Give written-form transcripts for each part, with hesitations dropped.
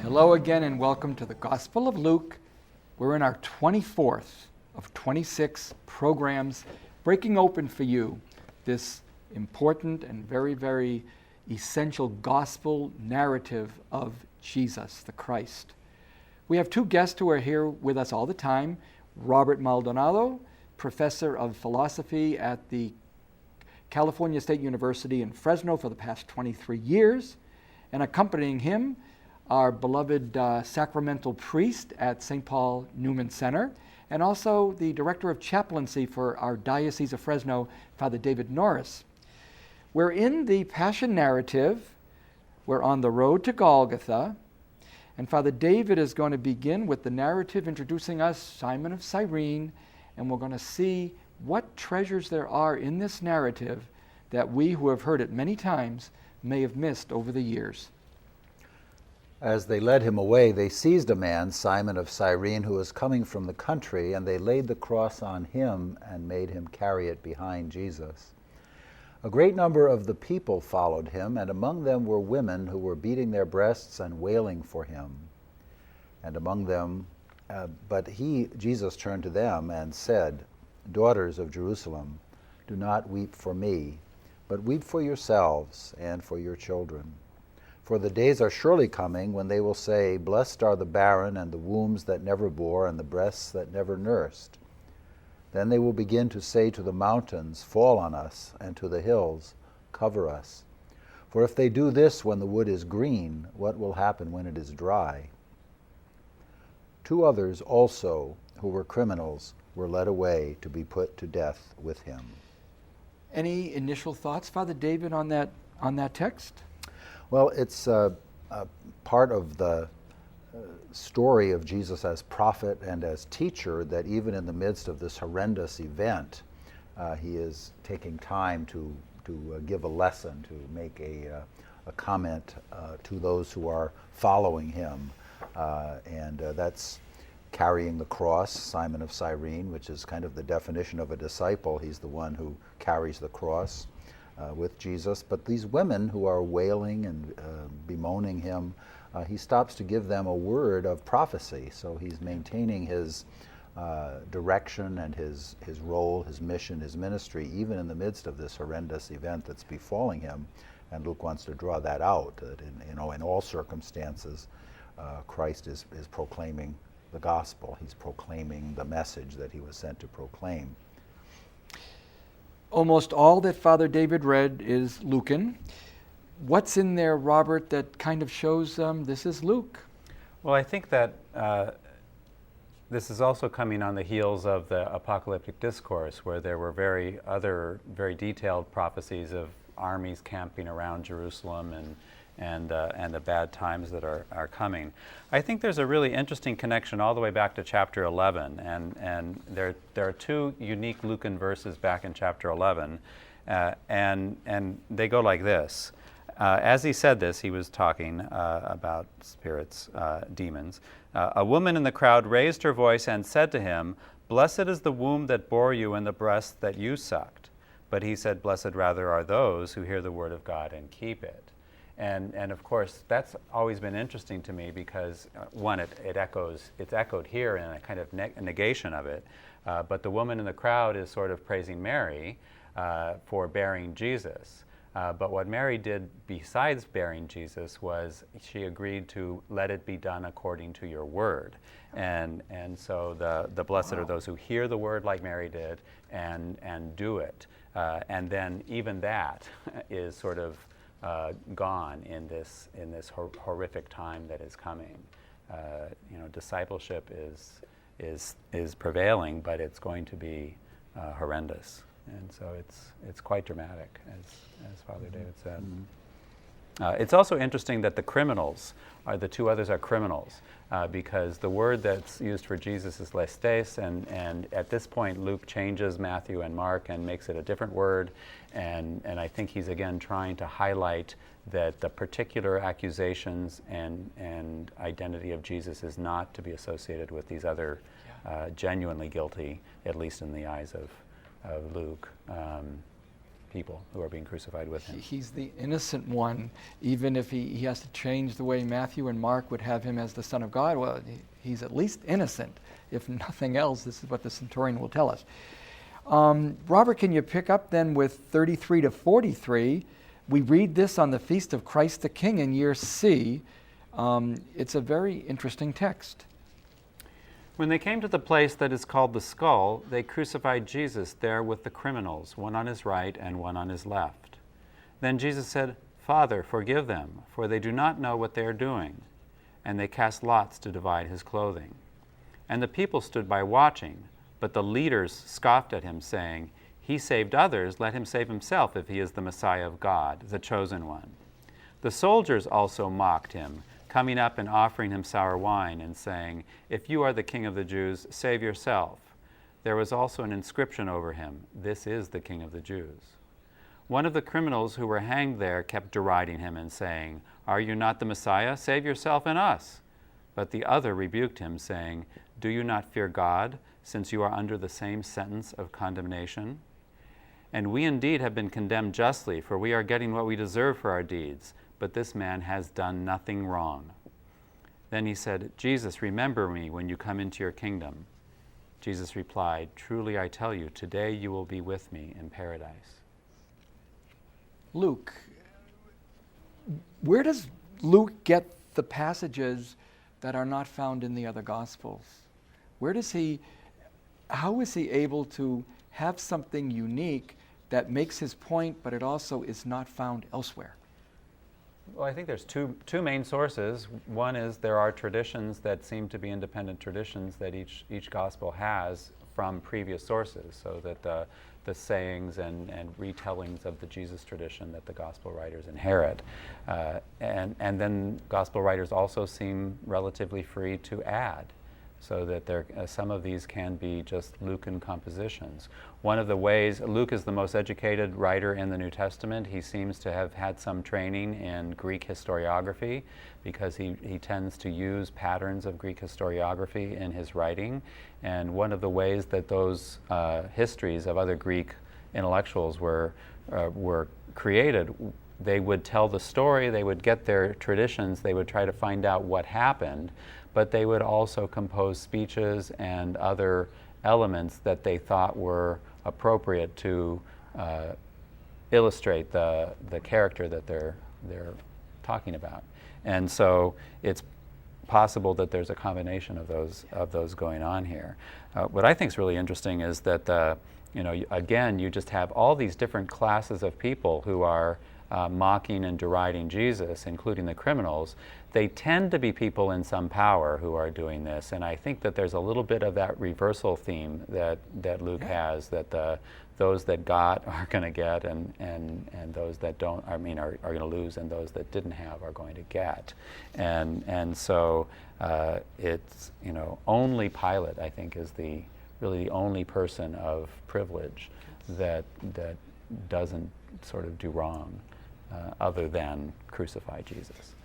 Hello again and welcome to the Gospel of Luke. We're in our 24th of 26 programs breaking open for you this important and very, very essential gospel narrative of Jesus, the Christ. We have two guests who are here with us all the time. Robert Maldonado, professor of philosophy at the California State University in Fresno for the past 23 years, and accompanying him, our beloved sacramental priest at St. Paul Newman Center, and also the director of chaplaincy for our Diocese of Fresno, Father David Norris. We're in the Passion narrative. We're on the road to Golgotha, and Father David is going to begin with the narrative introducing us, Simon of Cyrene, and we're going to see what treasures there are in this narrative that we who have heard it many times may have missed over the years. As they led him away, they seized a man, Simon of Cyrene, who was coming from the country, and they laid the cross on him and made him carry it behind Jesus. A great number of the people followed him, and among them were women who were beating their breasts and wailing for him. And among them, Jesus turned to them and said, "Daughters of Jerusalem, do not weep for me, but weep for yourselves and for your children. For the days are surely coming when they will say, 'Blessed are the barren and the wombs that never bore and the breasts that never nursed.' Then they will begin to say to the mountains, 'Fall on us,' and to the hills, 'Cover us.' For if they do this when the wood is green, what will happen when it is dry?" 2 others also, who were criminals, were led away to be put to death with him. Any initial thoughts, Father David, on that text? Well, it's part of the story of Jesus as prophet and as teacher that even in the midst of this horrendous event, he is taking time to give a lesson, to make a comment to those who are following him. And that's carrying the cross, Simon of Cyrene, which is kind of the definition of a disciple. He's the one who carries the cross with Jesus. But these women who are wailing and bemoaning him, he stops to give them a word of prophecy. So he's maintaining his direction and his role, his mission, his ministry, even in the midst of this horrendous event that's befalling him. And Luke wants to draw that out, that in all circumstances, Christ is proclaiming the gospel. He's proclaiming the message that he was sent to proclaim. Almost all that Father David read is Lucan. What's in there, Robert, that kind of shows this is Luke? Well, I think that this is also coming on the heels of the apocalyptic discourse, where there were very detailed prophecies of armies camping around Jerusalem and the bad times that are coming. I think there's a really interesting connection all the way back to chapter 11, and there are 2 unique Lucan verses back in chapter 11, and they go like this. As he said this, he was talking about spirits, demons. A woman in the crowd raised her voice and said to him, "Blessed is the womb that bore you and the breast that you sucked." But he said, "Blessed rather are those who hear the word of God and keep it." And of course, that's always been interesting to me because, one, it's echoed here in a kind of negation of it. But the woman in the crowd is sort of praising Mary for bearing Jesus. But what Mary did besides bearing Jesus was she agreed to let it be done according to your word. And so the blessed are those who hear the word like Mary did and do it. And then even that is sort of gone in this horrific time that is coming. Discipleship is prevailing, but it's going to be horrendous. And so it's quite dramatic, as Father David said. It's also interesting that the criminals, the two others are criminals, because the word that's used for Jesus is lestes, and at this point Luke changes Matthew and Mark and makes it a different word, and I think he's again trying to highlight that the particular accusations and identity of Jesus is not to be associated with these other genuinely guilty, at least in the eyes of Luke, people who are being crucified with him. He's the innocent one, even if he has to change the way Matthew and Mark would have him as the Son of God. Well, he's at least innocent. If nothing else, this is what the centurion will tell us. Robert, can you pick up then with 33 to 43? We read this on the Feast of Christ the King in year C. It's a very interesting text. When they came to the place that is called the Skull, they crucified Jesus there with the criminals, one on his right and one on his left. Then Jesus said, "Father, forgive them, for they do not know what they are doing." And they cast lots to divide his clothing. And the people stood by watching, but the leaders scoffed at him, saying, "He saved others, let him save himself if he is the Messiah of God, the chosen one." The soldiers also mocked him, coming up and offering him sour wine and saying, "If you are the King of the Jews, save yourself." There was also an inscription over him, "This is the King of the Jews." One of the criminals who were hanged there kept deriding him and saying, "Are you not the Messiah? Save yourself and us." But the other rebuked him, saying, "Do you not fear God, since you are under the same sentence of condemnation? And we indeed have been condemned justly, for we are getting what we deserve for our deeds. But this man has done nothing wrong." Then he said, "Jesus, remember me when you come into your kingdom." Jesus replied, "Truly I tell you, today you will be with me in paradise." Luke, where does Luke get the passages that are not found in the other Gospels? How is he able to have something unique that makes his point, but it also is not found elsewhere? Well, I think there's two main sources. One is there are traditions that seem to be independent traditions that each gospel has from previous sources, so that the sayings and retellings of the Jesus tradition that the gospel writers inherit. And then gospel writers also seem relatively free to add, so that some of these can be just Lucan compositions. One of the ways, Luke is the most educated writer in the New Testament. He seems to have had some training in Greek historiography, because he tends to use patterns of Greek historiography in his writing. And one of the ways that those histories of other Greek intellectuals were created, they would tell the story, they would get their traditions, they would try to find out what happened, but they would also compose speeches and other elements that they thought were appropriate to illustrate the character that they're talking about. And so it's possible that there's a combination of those going on here. What I think is really interesting is that again, you just have all these different classes of people who are mocking and deriding Jesus, including the criminals. They tend to be people in some power who are doing this, and I think that there's a little bit of that reversal theme that Luke has, that those that got are going to get, and those that don't, are going to lose, and those that didn't have are going to get, and so it's only Pilate, I think, is really the only person of privilege that doesn't sort of do wrong, other than crucify Jesus.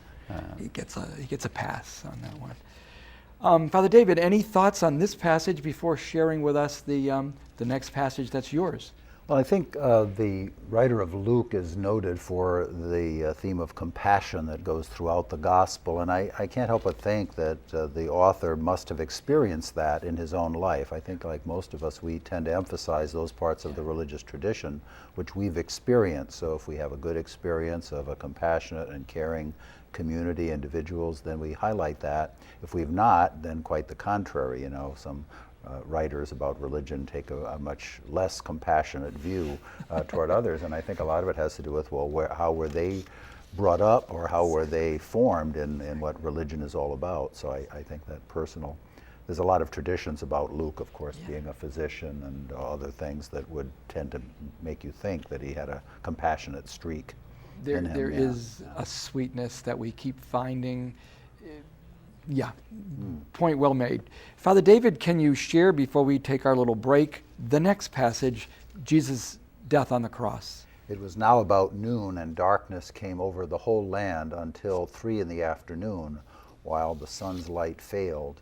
He gets a pass on that one. Father David, any thoughts on this passage before sharing with us the next passage that's yours? Well, I think the writer of Luke is noted for the theme of compassion that goes throughout the gospel, and I can't help but think that the author must have experienced that in his own life. I think, like most of us, we tend to emphasize those parts of the religious tradition which we've experienced. So if we have a good experience of a compassionate and caring community, individuals, then we highlight that. If we've not, then quite the contrary. Some writers about religion take a much less compassionate view toward others, and I think a lot of it has to do with, how were they brought up, or how were they formed in what religion is all about. So I think that personal There's a lot of traditions about Luke, of course, being a physician and other things that would tend to make you think that he had a compassionate streak in him. There is a sweetness that we keep finding. Point well made. Father David, can you share, before we take our little break, the next passage, Jesus' death on the cross? It was now about noon, and darkness came over the whole land until 3 p.m, while the sun's light failed,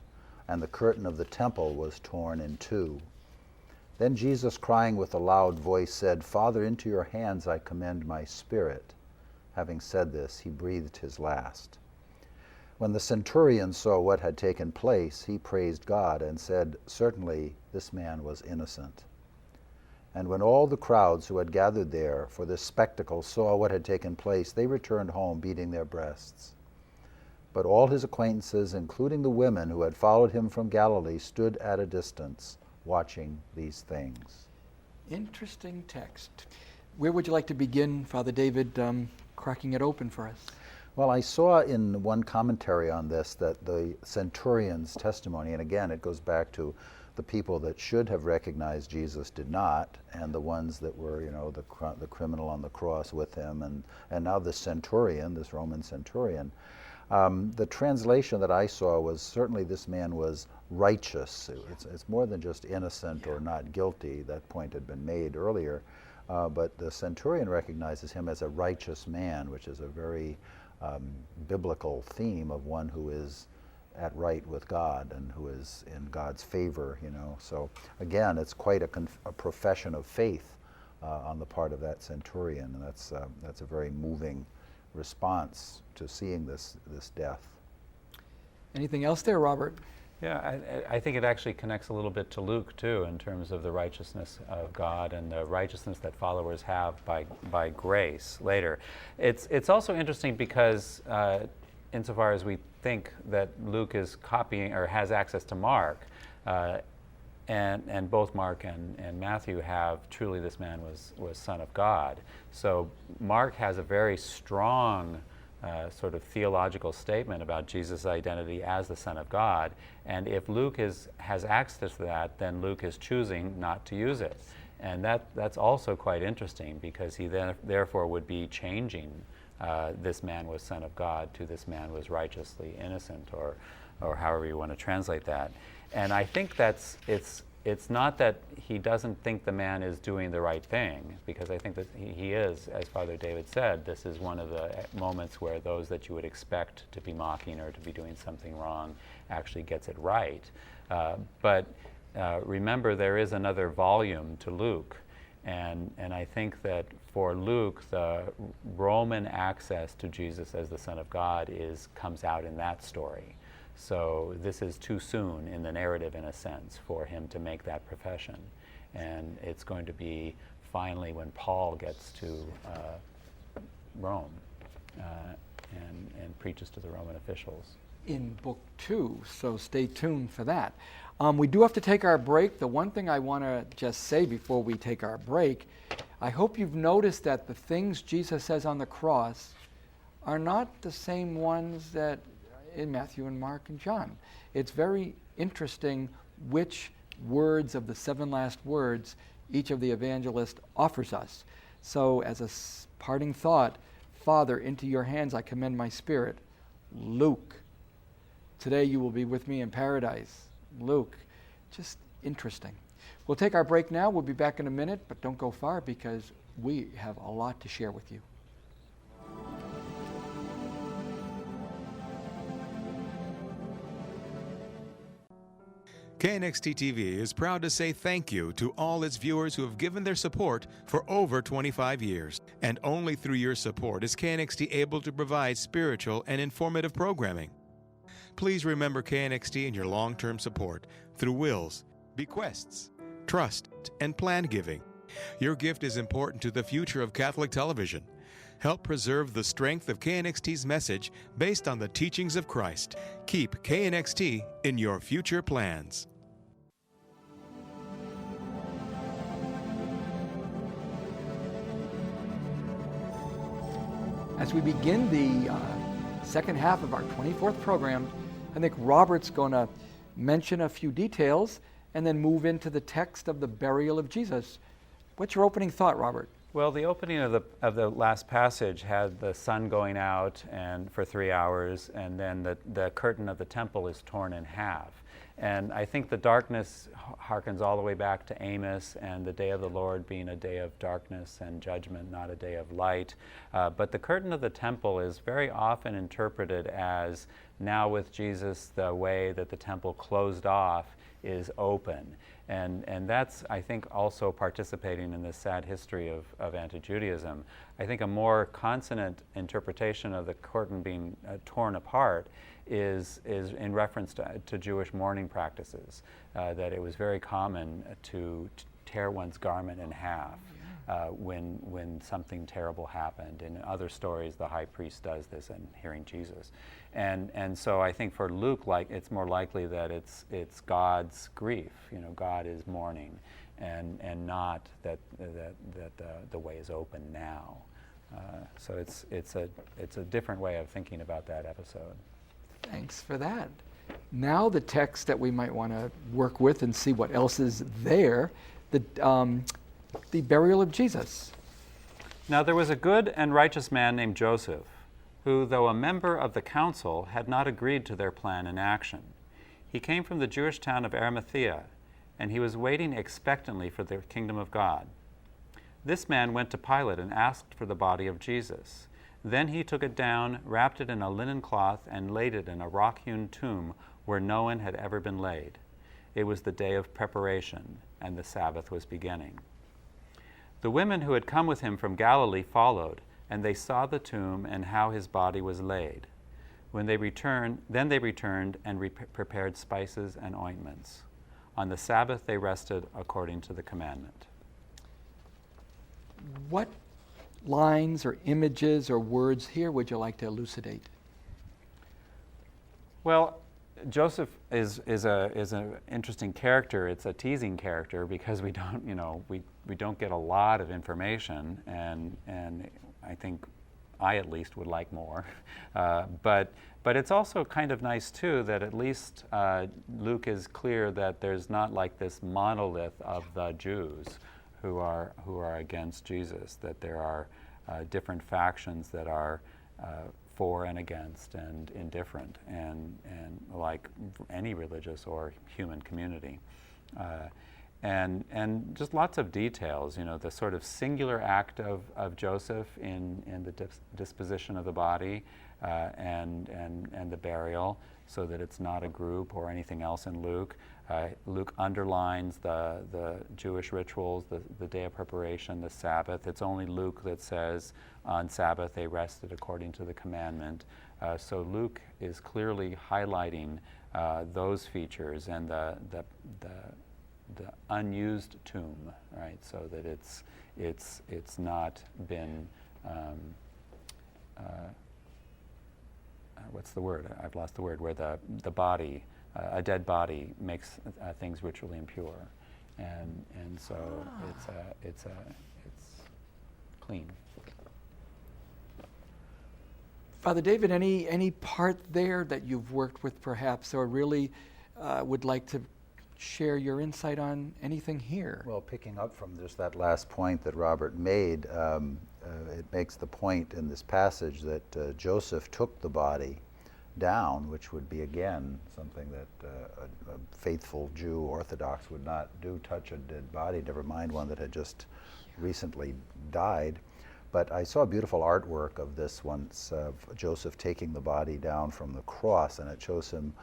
and the curtain of the temple was torn in two. Then Jesus, crying with a loud voice, said, "Father, into your hands I commend my spirit." Having said this, he breathed his last. When the centurion saw what had taken place, he praised God and said, "Certainly this man was innocent." And when all the crowds who had gathered there for this spectacle saw what had taken place, they returned home beating their breasts. But all his acquaintances, including the women who had followed him from Galilee, stood at a distance, watching these things. Interesting text. Where would you like to begin, Father David, cracking it open for us? Well, I saw in one commentary on this that the centurion's testimony, and again it goes back to the people that should have recognized Jesus did not, and the ones that were, the criminal on the cross with him, and now the centurion, this Roman centurion. The translation that I saw was certainly this man was righteous. It's more than just innocent or not guilty. That point had been made earlier. But the centurion recognizes him as a righteous man, which is a very biblical theme of one who is at right with God and who is in God's favor. So again, it's quite a profession of faith on the part of that centurion, and that's a very moving response to seeing this death. Anything else there, Robert? Yeah, I think it actually connects a little bit to Luke too, in terms of the righteousness of God and the righteousness that followers have by grace later. It's also interesting because insofar as we think that Luke is copying or has access to Mark, and both Mark and Matthew have truly this man was Son of God. So Mark has a very strong sort of theological statement about Jesus' identity as the Son of God, and if Luke has access to that, then Luke is choosing not to use it, and that's also quite interesting, because he therefore would be changing this man was Son of God to this man was righteously innocent, or however you want to translate that. And I think it's not that he doesn't think the man is doing the right thing, because I think that he is, as Father David said, this is one of the moments where those that you would expect to be mocking or to be doing something wrong actually gets it right. But remember, there is another volume to Luke, and I think that for Luke, the Roman access to Jesus as the Son of God comes out in that story. So this is too soon in the narrative, in a sense, for him to make that profession. And it's going to be finally when Paul gets to Rome and preaches to the Roman officials. In Book 2, so stay tuned for that. We do have to take our break. The one thing I want to just say before we take our break, I hope you've noticed that the things Jesus says on the cross are not the same ones that in Matthew and Mark and John. It's very interesting which words of the 7 last words each of the evangelists offers us. So as a parting thought, Father, into your hands I commend my spirit. Luke, today you will be with me in paradise. Luke, just interesting. We'll take our break now. We'll be back in a minute, but don't go far, because we have a lot to share with you. KNXT-TV is proud to say thank you to all its viewers who have given their support for over 25 years. And only through your support is KNXT able to provide spiritual and informative programming. Please remember KNXT in your long-term support through wills, bequests, trust, and plan giving. Your gift is important to the future of Catholic television. Help preserve the strength of KNXT's message based on the teachings of Christ. Keep KNXT in your future plans. As we begin the second half of our 24th program, I think Robert's going to mention a few details, and then move into the text of the burial of Jesus. What's your opening thought, Robert? Well, the opening of the last passage had the sun going out and for 3 hours, and then the curtain of the temple is torn in half. And I think the darkness harkens all the way back to Amos and the day of the Lord being a day of darkness and judgment, not a day of light. But the curtain of the temple is very often interpreted as now with Jesus, the way that the temple closed off is open. And that's, I think, also participating in this sad history of anti-Judaism. I think a more consonant interpretation of the curtain being torn apart is in reference to Jewish mourning practices, that it was very common to tear one's garment in half when something terrible happened. In other stories, the high priest does this in Hearing Jesus. And so I think for Luke, it's more likely that it's God's grief. God is mourning, and not that the way is open now. So it's a different way of thinking about that episode. Thanks for that. Now the text that we might want to work with and see what else is there, the burial of Jesus. Now there was a good and righteous man named Joseph, who, though a member of the council, had not agreed to their plan and action. He came from the Jewish town of Arimathea, and he was waiting expectantly for the kingdom of God. This man went to Pilate and asked for the body of Jesus. Then he took it down, wrapped it in a linen cloth, and laid it in a rock-hewn tomb where no one had ever been laid. It was the day of preparation, and the Sabbath was beginning. The women who had come with him from Galilee followed, and they saw the tomb and how his body was laid. Then they returned and prepared spices and ointments. On the Sabbath they rested according to the commandment. What lines or images or words here would you like to elucidate? Well, Joseph is an interesting character. It's a teasing character because we don't get a lot of information, and I think I at least would like more. But it's also kind of nice too that at least Luke is clear that there's not like this monolith of the Jews who are against Jesus, that there are different factions that are for and against and indifferent, and like any religious or human community. And just lots of details, the sort of singular act of Joseph in the disposition of the body and the burial, so that it's not a group or anything else in Luke. Luke underlines the Jewish rituals, the day of preparation, the Sabbath. It's only Luke that says on Sabbath they rested according to the commandment. So Luke is clearly highlighting those features and the unused tomb, right? So that it's not been what's the word? I've lost the word. Where the body, a dead body, makes things ritually impure, and so it's clean. Father David, any part there that you've worked with perhaps, or really would like to share your insight on anything here? Well, picking up from just that last point that Robert made, it makes the point in this passage that Joseph took the body down, which would be, again, something that a faithful Jew, Orthodox, would not do, touch a dead body, never mind one that had just recently died. But I saw a beautiful artwork of this once, of Joseph taking the body down from the cross, and it shows him,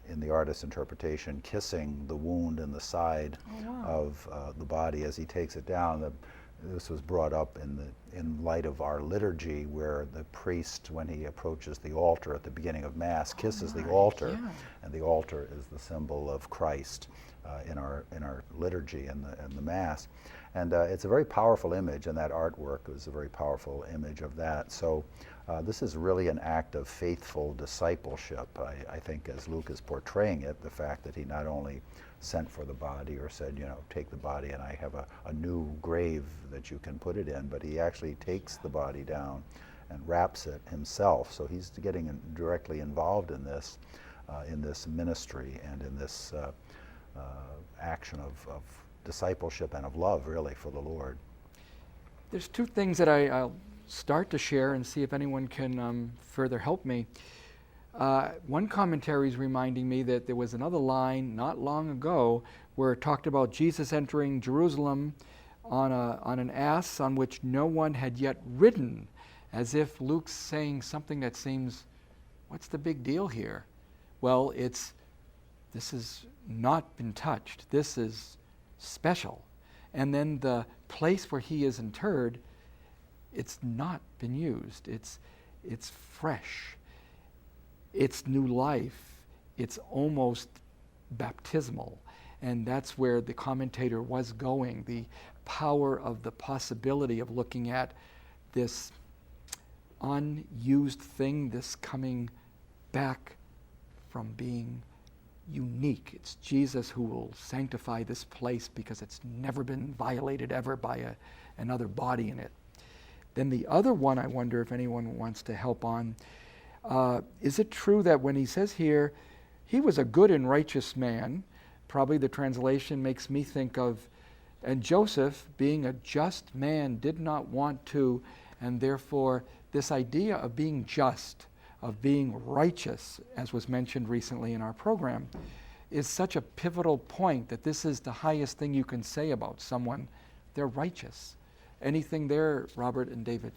in the artist's interpretation, kissing the wound in the side of the body as he takes it down. This was brought up in light of our liturgy, where the priest, when he approaches the altar at the beginning of Mass, kisses the altar, and the altar is the symbol of Christ in our liturgy and the Mass. And it's a very powerful image, and that artwork is a very powerful image of that. So this is really an act of faithful discipleship, I think, as Luke is portraying it, the fact that he not only sent for the body or said, take the body and I have a new grave that you can put it in, but he actually takes the body down and wraps it himself. So he's getting directly involved in this. in this ministry and in this action of discipleship and of love, really, for the Lord. There's two things that I'll start to share and see if anyone can further help me. One commentary is reminding me that there was another line not long ago where it talked about Jesus entering Jerusalem on an ass on which no one had yet ridden, as if Luke's saying something that seems, what's the big deal here? Well, this has not been touched. This is special. And then the place where he is interred, it's not been used. It's fresh. It's new life. It's almost baptismal. And that's where the commentator was going, the power of the possibility of looking at this unused thing, this coming back from being unique. It's Jesus who will sanctify this place because it's never been violated ever by another body in it. Then the other one, I wonder if anyone wants to help on, is it true that when he says here, he was a good and righteous man, probably the translation makes me think of, and Joseph, being a just man, did not want to, and therefore this idea of being just, of being righteous, as was mentioned recently in our program, is such a pivotal point that this is the highest thing you can say about someone. They're righteous. Anything there, Robert and David?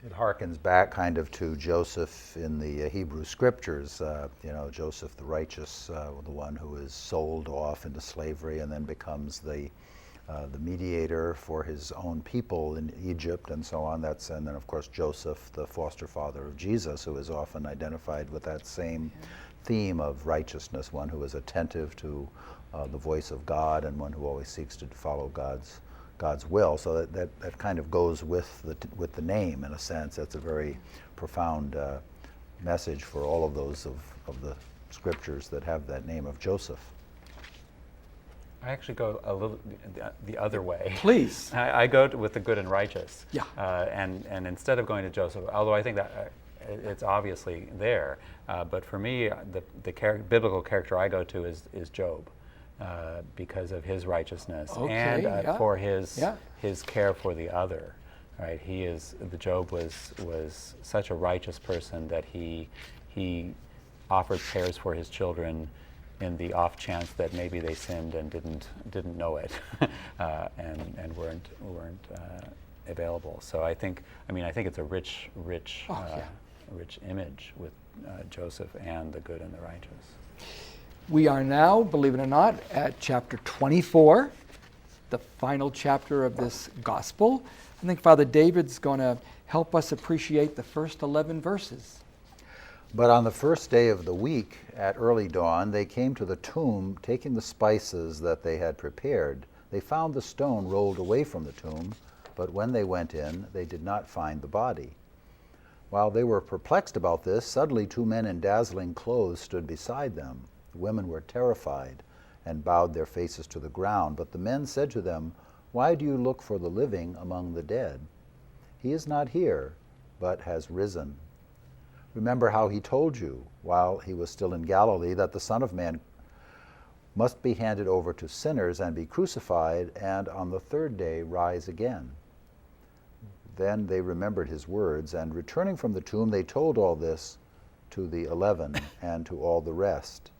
It harkens back kind of to Joseph in the Hebrew Scriptures, Joseph the righteous, the one who is sold off into slavery and then becomes the mediator for his own people in Egypt and so on. And then of course Joseph, the foster father of Jesus, who is often identified with that same theme of righteousness, one who is attentive to the voice of God and one who always seeks to follow God's will. So that kind of goes with the name in a sense. That's a very profound message for all of those of the scriptures that have that name of Joseph. I actually go a little the other way. Please. I go with the good and righteous. Yeah. And instead of going to Joseph, although I think that it's obviously there, but for me, the biblical character I go to is Job, because of his righteousness and for his care for the other. Right. Job was such a righteous person that he offered prayers for his children in the off chance that maybe they sinned and didn't know it, and weren't available. So I think it's a rich image with Joseph and the good and the righteous. We are now, believe it or not, at chapter 24, the final chapter of this gospel. I think Father David's going to help us appreciate the first 11 verses. But on the first day of the week, at early dawn, they came to the tomb, taking the spices that they had prepared. They found the stone rolled away from the tomb, but when they went in, they did not find the body. While they were perplexed about this, suddenly 2 men in dazzling clothes stood beside them. The women were terrified and bowed their faces to the ground. But the men said to them, "Why do you look for the living among the dead? He is not here, but has risen. Remember how he told you, while he was still in Galilee, that the Son of Man must be handed over to sinners and be crucified, and on the third day rise again." Then they remembered his words, and returning from the tomb, they told all this to the 11 and to all the rest.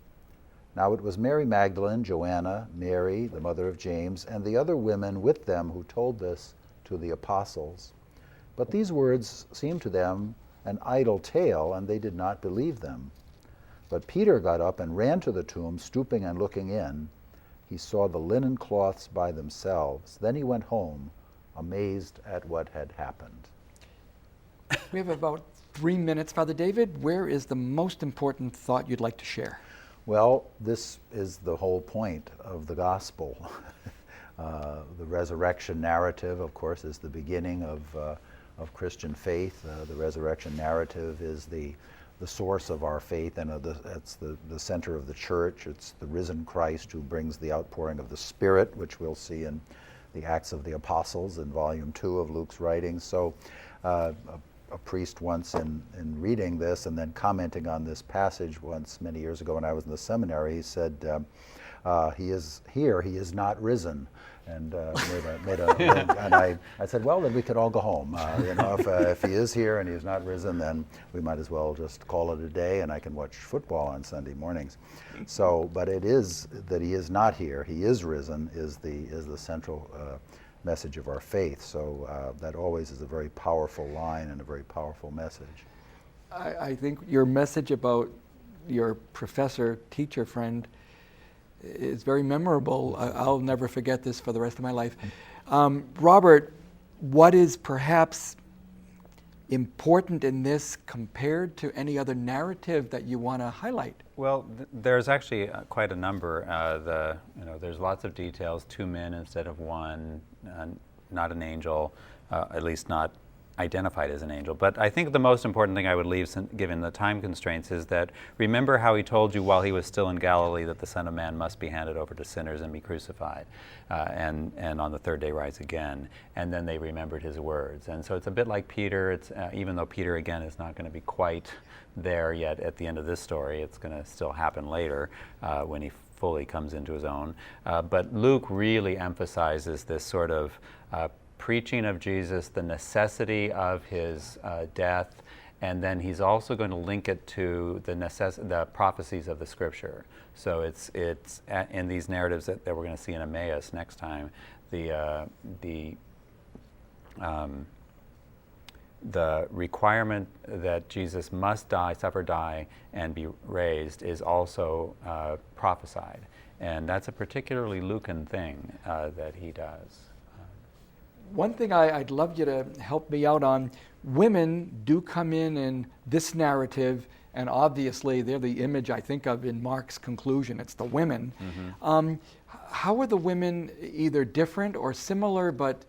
Now it was Mary Magdalene, Joanna, Mary, the mother of James, and the other women with them who told this to the apostles. But these words seemed to them an idle tale, and they did not believe them. But Peter got up and ran to the tomb, stooping and looking in. He saw the linen cloths by themselves. Then he went home, amazed at what had happened. We have about 3 minutes. Father David, where is the most important thought you'd like to share? Well, this is the whole point of the gospel. The resurrection narrative, of course, is the beginning of Christian faith. The resurrection narrative is the source of our faith, and it's the center of the church. It's the risen Christ who brings the outpouring of the Spirit, which we'll see in the Acts of the Apostles in Volume 2 of Luke's writings. So a a priest once in reading this and then commenting on this passage once many years ago when I was in the seminary. He said, he is here, he is not risen. And and I said, well, then we could all go home. If he is here and he is not risen, then we might as well just call it a day, and I can watch football on Sunday mornings. So, but it is that he is not here, he is risen, is the central message of our faith. So that always is a very powerful line and a very powerful message. I think your message about your professor, teacher friend is very memorable. I'll never forget this for the rest of my life. Robert, what is perhaps important in this compared to any other narrative that you want to highlight? Well, there's actually quite a number. There's lots of details. 2 men instead of 1, not an angel, at least not identified as an angel. But I think the most important thing I would leave, given the time constraints, is that remember how he told you while he was still in Galilee that the Son of Man must be handed over to sinners and be crucified, and on the 3rd day rise again. And then they remembered his words. And so it's a bit like Peter. It's even though Peter again is not going to be quite there yet at the end of this story, it's going to still happen later when he fully comes into his own. But Luke really emphasizes this sort of preaching of Jesus, the necessity of his death, and then he's also going to link it to the prophecies of the Scripture. So it's in these narratives that we're going to see in Emmaus next time, the requirement that Jesus must die, suffer, die, and be raised is also prophesied, and that's a particularly Lucan thing that he does. One thing I'd love you to help me out on, women do come in this narrative, and obviously they're the image I think of in Mark's conclusion. It's the women. Mm-hmm. How are the women either different or similar, but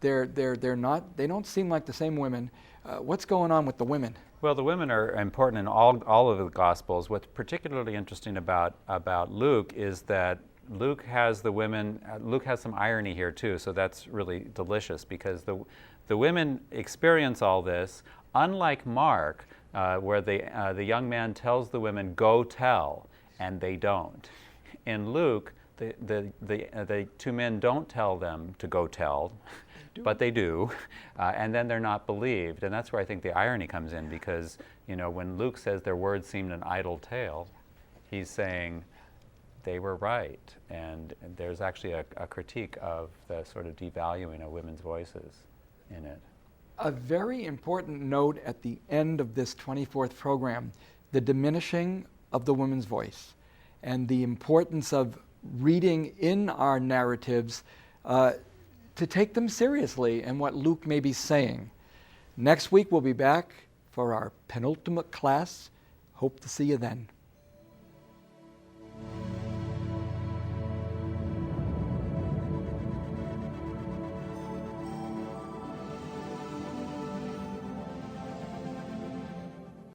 they're not, they don't seem like the same women? What's going on with the women? Well, the women are important in all of the Gospels. What's particularly interesting about Luke is that Luke has the women. Luke has some irony here too, so that's really delicious because the women experience all this. Unlike Mark, where the young man tells the women, "Go tell," and they don't. In Luke, the 2 men don't tell them to go tell, but they do, and then they're not believed, and that's where I think the irony comes in because when Luke says their words seemed an idle tale, he's saying they were right, and there's actually a critique of the sort of devaluing of women's voices in it. A very important note at the end of this 24th program, the diminishing of the woman's voice and the importance of reading in our narratives to take them seriously and what Luke may be saying. Next week we'll be back for our penultimate class. Hope to see you then.